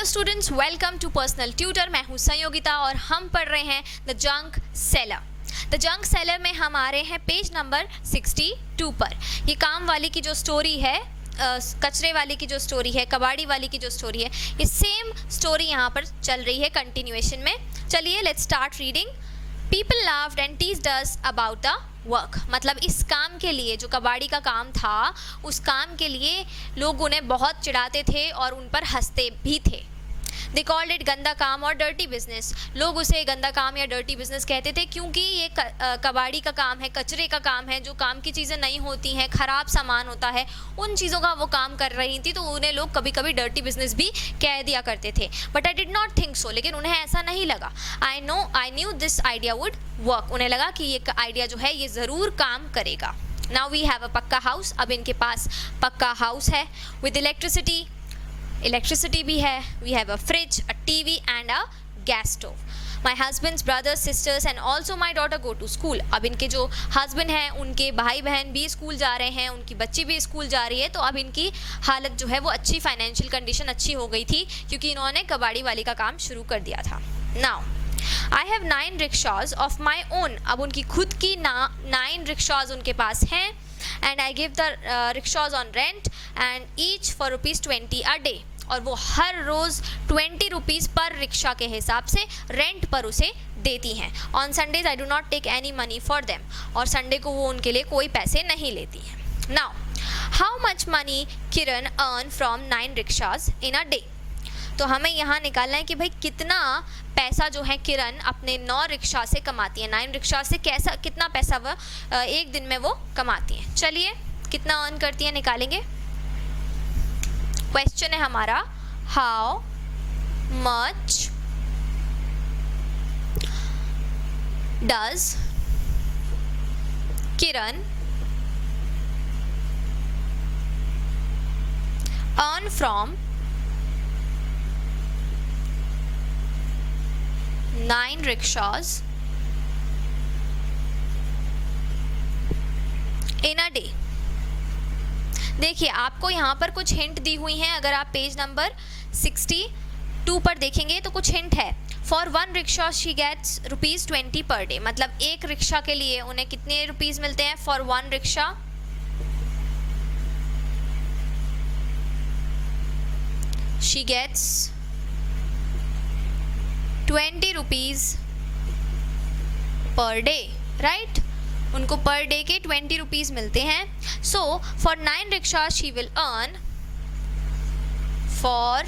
Students, welcome to personal tutor. मैं हूं संयोगिता और हम पढ़ रहे हैं the junk seller. The junk seller में हम आ रहे हैं पेज नंबर 62 पर। ये काम वाली की जो स्टोरी है, कचरे वाली की जो स्टोरी है, कबाड़ी वाली की जो स्टोरी है, ये सेम स्टोरी यहाँ पर चल रही है कंटिन्यूएशन में। चलिए let's start reading. People laughed and teased us about the work. मतलब इस काम के लिए, जो कबाड़ी का काम था, उस काम के लिए लोग उन्हें बहुत चिढ़ाते थे और उन पर हंसते भी थे। दे कॉल्ड इट गंदा काम और डर्टी बिजनेस। लोग उसे गंदा काम या डर्टी बिजनेस कहते थे क्योंकि ये कबाड़ी का काम है, कचरे का काम है, जो काम की चीज़ें नहीं होती हैं, ख़राब सामान होता है, उन चीज़ों का वो काम कर रही थी, तो उन्हें लोग कभी कभी डर्टी बिजनेस भी कह दिया करते थे। But I did not think so, लेकिन उन्हें ऐसा नहीं लगा। I knew this idea would work. उन्हें लगा कि ये आइडिया जो है ये ज़रूर काम करेगा। नाउ वी हैव अ पक्का हाउस। अब इनके पास पक्का हाउस है विद इलेक्ट्रिसिटी भी है। We have a fridge, a TV and a gas stove. My husband's brothers sisters and also my daughter go to school. अब इनके जो हस्बैंड हैं, उनके भाई बहन भी स्कूल जा रहे हैं, उनकी बच्ची भी स्कूल जा रही है। तो अब इनकी हालत जो है वो अच्छी, फाइनेंशियल कंडीशन अच्छी हो गई थी क्योंकि इन्होंने कबाड़ी वाली का काम शुरू कर दिया था। Now I have 9 rickshaws of my own. अब उनकी खुद की 9 रिक्शाज उनके पास हैं। And I give the rickshaws on rent and each for ₹20 a day. और वो हर रोज़ 20 रुपीज़ पर रिक्शा के हिसाब से रेंट पर उसे देती हैं। On Sundays I do not take any money for them. और संडे को वो उनके लिए कोई पैसे नहीं लेती हैं। Now how much money Kiran earn from 9 rickshaws in a day. तो हमें यहाँ निकालना है कि भाई कितना पैसा जो है किरण अपने 9 रिक्शा से कमाती है, 9 रिक्शा से कितना पैसा वह एक दिन में वो कमाती हैं। चलिए कितना अर्न करती है निकालेंगे। क्वेश्चन है हमारा, how much does Kiran earn from 9 rickshaws in a day। देखिए आपको यहाँ पर कुछ हिंट दी हुई हैं। अगर आप पेज नंबर 62 पर देखेंगे तो कुछ हिंट है। For 1 rickshaw she gets ₹20 per day. मतलब एक रिक्शा के लिए उन्हें कितने रुपीज़ मिलते हैं। For 1 rickshaw she gets 20 rupees per day, right. उनको पर डे के 20 रुपीज़ मिलते हैं। So for 9 rickshaw she will earn, for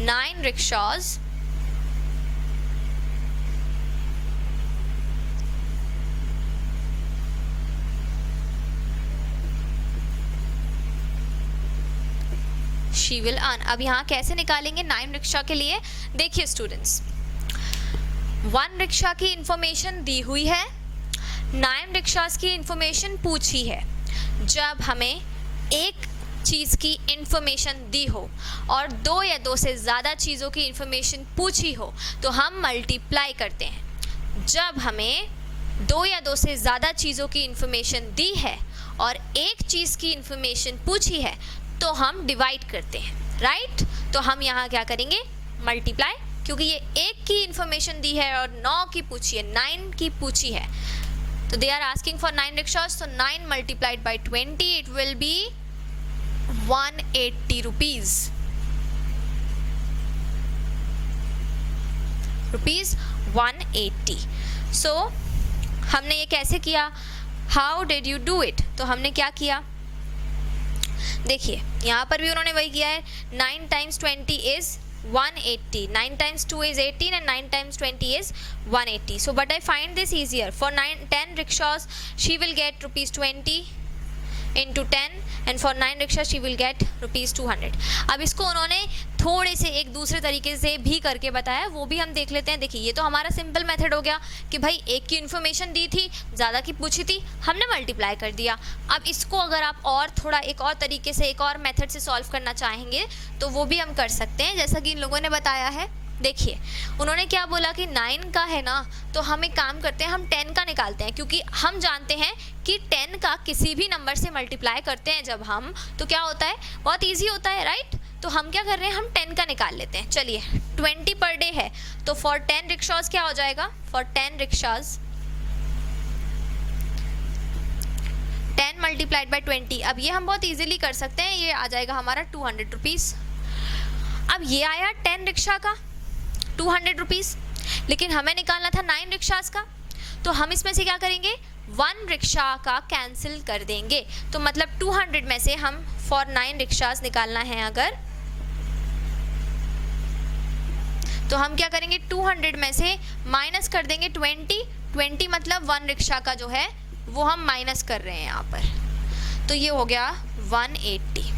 9 rickshaws she will earn. अब यहाँ कैसे निकालेंगे 9 रिक्शा के लिए। देखिए स्टूडेंट्स, 1 रिक्शा की इंफॉर्मेशन दी हुई है, 9 रिक्शास की इंफॉर्मेशन पूछी है। जब हमें एक चीज़ की इंफॉर्मेशन दी हो और 2 या 2 से ज़्यादा चीज़ों की इंफॉर्मेशन पूछी हो तो हम मल्टीप्लाई करते हैं। जब हमें 2 या 2 से ज़्यादा चीज़ों की इंफॉर्मेशन दी है और एक चीज़ की इंफॉर्मेशन पूछी है तो हम डिवाइड करते हैं, राइट। तो हम यहाँ क्या करेंगे, मल्टीप्लाई, क्योंकि ये एक की इंफॉर्मेशन दी है और 9 की पूछी है, 9 की पूछी है। तो they are asking for 9 rickshaws, तो 9 multiplied by 20 it will be 180 rupees. Rupees 180। So हमने ये कैसे किया, how did you do it. तो हमने क्या किया, देखिए यहाँ पर भी उन्होंने वही किया है। 9 times 20 is 180, 9 times 2 is 18 and 9 times 20 is 180. So but I find this easier. For 10 rickshaws she will get ₹20 into 10 and for 9 rickshaws she will get ₹200। अब इसको उन्होंने थोड़े से एक दूसरे तरीके से भी करके बताया, वो भी हम देख लेते हैं। देखिए ये तो हमारा सिंपल मेथड हो गया कि भाई एक की इन्फॉर्मेशन दी थी, ज़्यादा की पूछी थी, हमने मल्टीप्लाई कर दिया। अब इसको अगर आप और थोड़ा एक और तरीके से, एक और मेथड से सॉल्व करना चाहेंगे तो वो भी हम कर सकते हैं, जैसा कि इन लोगों ने बताया है। देखिए उन्होंने क्या बोला कि 9 का है ना, तो हम एक काम करते हैं, हम 10 का निकालते हैं, क्योंकि हम जानते हैं कि 10 का किसी भी नंबर से मल्टीप्लाई करते हैं जब हम, तो क्या होता है, बहुत ईजी होता है, राइट। तो हम क्या कर रहे हैं, हम 10 का निकाल लेते हैं। चलिए 20 पर डे है, तो फॉर 10 रिक्शाज क्या हो जाएगा, फॉर 10 रिक्शाज 10 मल्टीप्लाइड बाई 20। अब ये हम बहुत इजीली कर सकते हैं, ये आ जाएगा हमारा 200 रुपीज़। अब ये आया 10 रिक्शा का 200 रुपीज़, लेकिन हमें निकालना था 9 रिक्शाज का, तो हम इसमें से क्या करेंगे, 1 रिक्शा का कैंसिल कर देंगे। तो मतलब 200 में से हम फॉर 9 रिक्शाज निकालना है अगर, तो हम क्या करेंगे, 200 में से माइनस कर देंगे 20 मतलब 1 रिक्शा का जो है वो हम माइनस कर रहे हैं यहाँ पर, तो ये हो गया 180।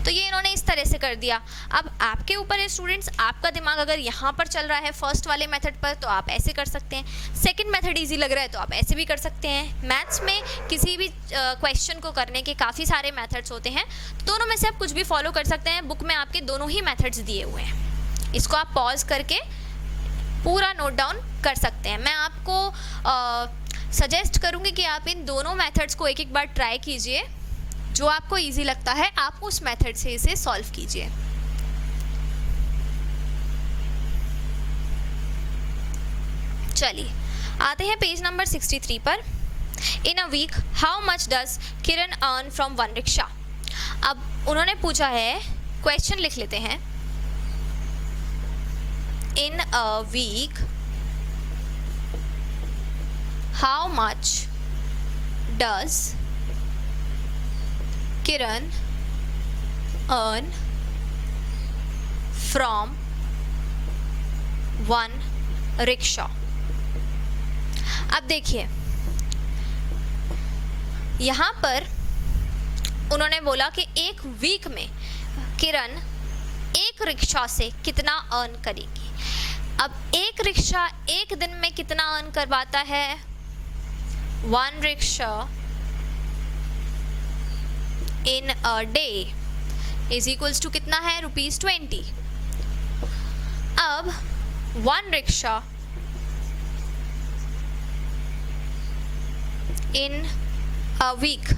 तो ये इन्होंने इस तरह से कर दिया। अब आपके ऊपर है स्टूडेंट्स, आपका दिमाग अगर यहाँ पर चल रहा है फर्स्ट वाले मेथड पर तो आप ऐसे कर सकते हैं, सेकंड मेथड इजी लग रहा है तो आप ऐसे भी कर सकते हैं। मैथ्स में किसी भी क्वेश्चन को करने के काफ़ी सारे मेथड्स होते हैं, दोनों में से आप कुछ भी फॉलो कर सकते हैं। बुक में आपके दोनों ही मेथड्स दिए हुए हैं, इसको आप पॉज करके पूरा नोट डाउन कर सकते हैं। मैं आपको सजेस्ट करूँगी कि आप इन दोनों मेथड्स को एक एक बार ट्राई कीजिए, जो आपको इजी लगता है आप उस मेथड से इसे सॉल्व कीजिए। चलिए आते हैं पेज नंबर 63 पर। In a week how much does Kiran earn from 1 rickshaw. अब उन्होंने पूछा है, क्वेश्चन लिख लेते हैं, in a week how much does Kiran earn from 1 rickshaw। अब देखिए यहाँ पर उन्होंने बोला कि एक वीक में किरण एक रिक्शा से कितना अर्न करेगी। अब एक रिक्शा एक दिन में कितना अर्न करवाता है, 1 rickshaw in a day is equals to कितना है, ₹20। अब 1 रिक्शा इन अ वीक,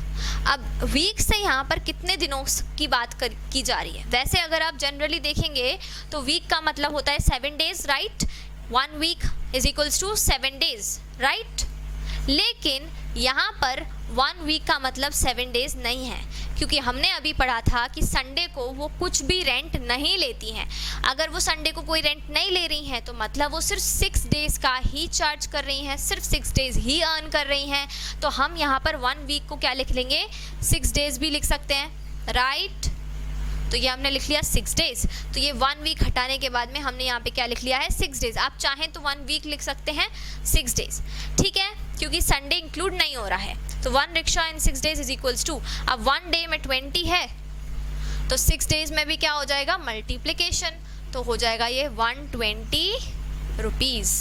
अब वीक से यहाँ पर कितने दिनों की बात की जा रही है। वैसे अगर आप जनरली देखेंगे तो वीक का मतलब होता है 7 days, right. 1 week is equals to 7 days, right. लेकिन यहाँ पर 1 वीक का मतलब 7 डेज नहीं है, क्योंकि हमने अभी पढ़ा था कि संडे को वो कुछ भी रेंट नहीं लेती हैं। अगर वो संडे को कोई रेंट नहीं ले रही हैं तो मतलब वो सिर्फ 6 डेज़ का ही चार्ज कर रही हैं, सिर्फ 6 डेज़ ही अर्न कर रही हैं। तो हम यहाँ पर 1 वीक को क्या लिख लेंगे, 6 डेज़ भी लिख सकते हैं, राइट। तो ये हमने लिख लिया 6 डेज़। तो ये 1 वीक हटाने के बाद में हमने यहाँ पे क्या लिख लिया है, 6 डेज़। आप चाहें तो 1 वीक लिख सकते हैं 6 डेज़, ठीक है, क्योंकि संडे इंक्लूड नहीं हो रहा है। तो 1 rickshaw in 6 days is equals to, अब 1 डे में 20 है तो 6 डेज में भी क्या हो जाएगा, मल्टीप्लिकेशन, तो हो जाएगा ये 120 रुपीज़।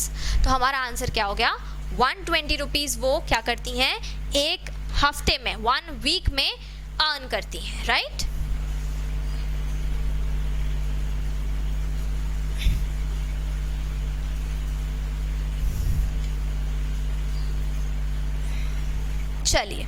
तो हमारा आंसर क्या हो गया, 120 रुपीज़ वो क्या करती हैं, एक हफ्ते में 1 वीक में अर्न करती हैं, राइट। चलिए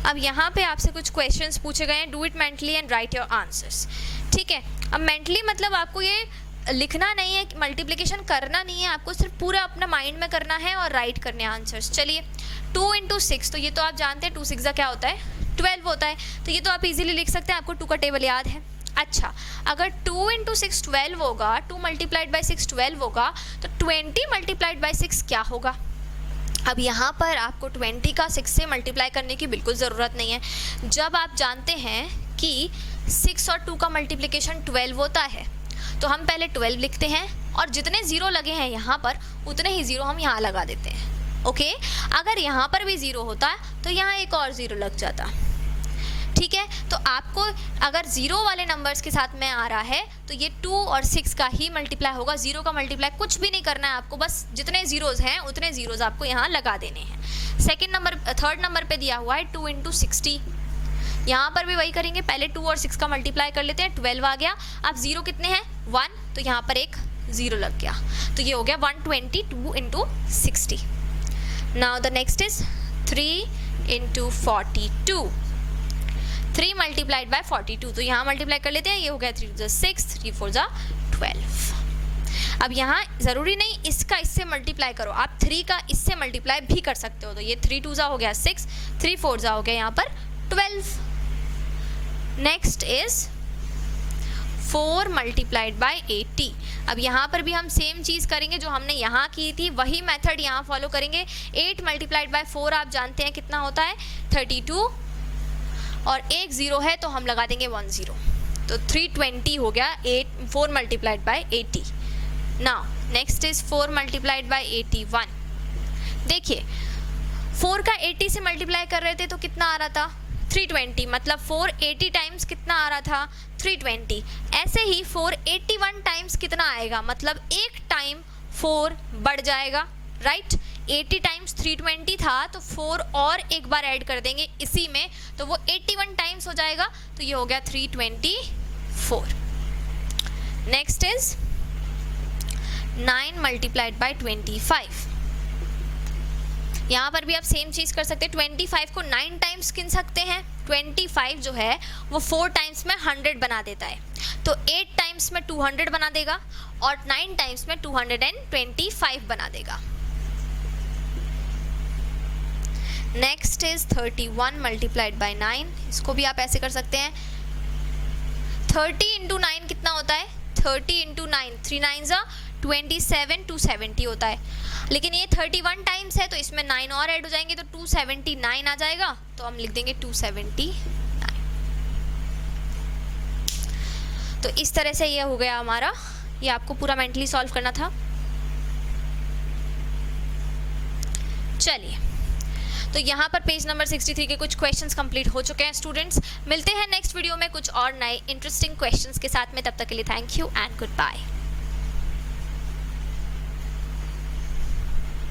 अब यहाँ पे आपसे कुछ क्वेश्चंस पूछे गए हैं, do it mentally and right your answers, ठीक है। अब मेंटली मतलब आपको ये लिखना नहीं है, मल्टीप्लिकेशन करना नहीं है, आपको सिर्फ पूरा अपना माइंड में करना है और राइट करने आंसर्स। चलिए 2 × 6, तो ये तो आप जानते हैं 2 6 क्या होता है, 12 होता है, तो ये तो आप इजीली लिख सकते हैं, आपको 2 का टेबल याद है। अच्छा, अगर 2 × 6 12 होगा, 2 मल्टीप्लाइड बाई 6 12 होगा, तो 20 मल्टीप्लाइड बाई 6 क्या होगा। अब यहाँ पर आपको 20 का 6 से मल्टीप्लाई करने की बिल्कुल ज़रूरत नहीं है। जब आप जानते हैं कि 6 और 2 का मल्टीप्लिकेशन 12 होता है, तो हम पहले 12 लिखते हैं और जितने ज़ीरो लगे हैं यहाँ पर उतने ही ज़ीरो हम यहाँ लगा देते हैं, ओके। अगर यहाँ पर भी ज़ीरो होता है तो यहाँ एक और ज़ीरो लग जाता, ठीक है। तो आपको अगर ज़ीरो वाले नंबर्स के साथ में आ रहा है तो ये 2 और 6 का ही मल्टीप्लाई होगा, ज़ीरो का मल्टीप्लाई कुछ भी नहीं करना है आपको, बस जितने ज़ीरोज़ हैं उतने ज़ीरोज़ आपको यहाँ लगा देने हैं। थर्ड नंबर पे दिया हुआ है 2 × 60, यहाँ पर भी वही करेंगे, पहले 2 और 6 का मल्टीप्लाई कर लेते हैं, 12 आ गया। अब ज़ीरो कितने हैं, 1, तो यहाँ पर एक ज़ीरो लग गया, तो ये हो गया 122 × 60। Now the next is 3 × 42। 3 multiplied by 42, तो यहाँ मल्टीप्लाई कर लेते हैं, ये हो गया 3 2 6, 3 4 12। अब यहाँ ज़रूरी नहीं इसका इससे मल्टीप्लाई करो, आप 3 का इससे मल्टीप्लाई भी कर सकते हो, तो ये 3 2 हो गया 6, 3 4 हो गया यहाँ पर 12। Next is 4 multiplied by 80। अब यहाँ पर भी हम सेम चीज़ करेंगे जो हमने यहाँ की थी, वही मेथड यहाँ फॉलो करेंगे। 8 मल्टीप्लाइड बाय 4 आप जानते हैं कितना होता है, 32, और एक ज़ीरो है तो हम लगा देंगे 1 0, तो 320 हो गया 4 multiplied by 80। Now next is 4 multiplied by 81। देखिए 4 का 80 से मल्टीप्लाई कर रहे थे तो कितना आ रहा था, 320, मतलब 4 80 टाइम्स कितना आ रहा था, 320। ऐसे ही 4 81 टाइम्स कितना आएगा, मतलब एक टाइम 4 बढ़ जाएगा, राइट। 80 टाइम्स 320 था तो 4 और एक बार ऐड कर देंगे इसी में, तो वो 81 टाइम्स हो जाएगा, तो ये हो गया 324। Next is 9 multiplied by 25। यहाँ पर भी आप सेम चीज़ कर सकते हैं, 25 को 9 टाइम्स गिन सकते हैं। 25 जो है वो 4 टाइम्स में 100 बना देता है, तो 8 टाइम्स में 200 बना देगा और 9 टाइम्स में 225 बना देगा। Next is 31 multiplied by 9। इसको भी आप ऐसे कर सकते हैं, 30 इंटू 9 कितना होता है, 30 इंटू 9, 3 9 27, 270 होता है, लेकिन ये 31 टाइम्स है तो इसमें 9 और ऐड हो जाएंगे तो 279 आ जाएगा, तो हम लिख देंगे 279। तो इस तरह से ये हो गया हमारा, ये आपको पूरा मेंटली सॉल्व करना था। चलिए, तो यहाँ पर पेज नंबर 63 के कुछ क्वेश्चंस कंप्लीट हो चुके हैं स्टूडेंट्स। मिलते हैं नेक्स्ट वीडियो में कुछ और नए इंटरेस्टिंग क्वेश्चंस के साथ में, तब तक के लिए thank you and good bye.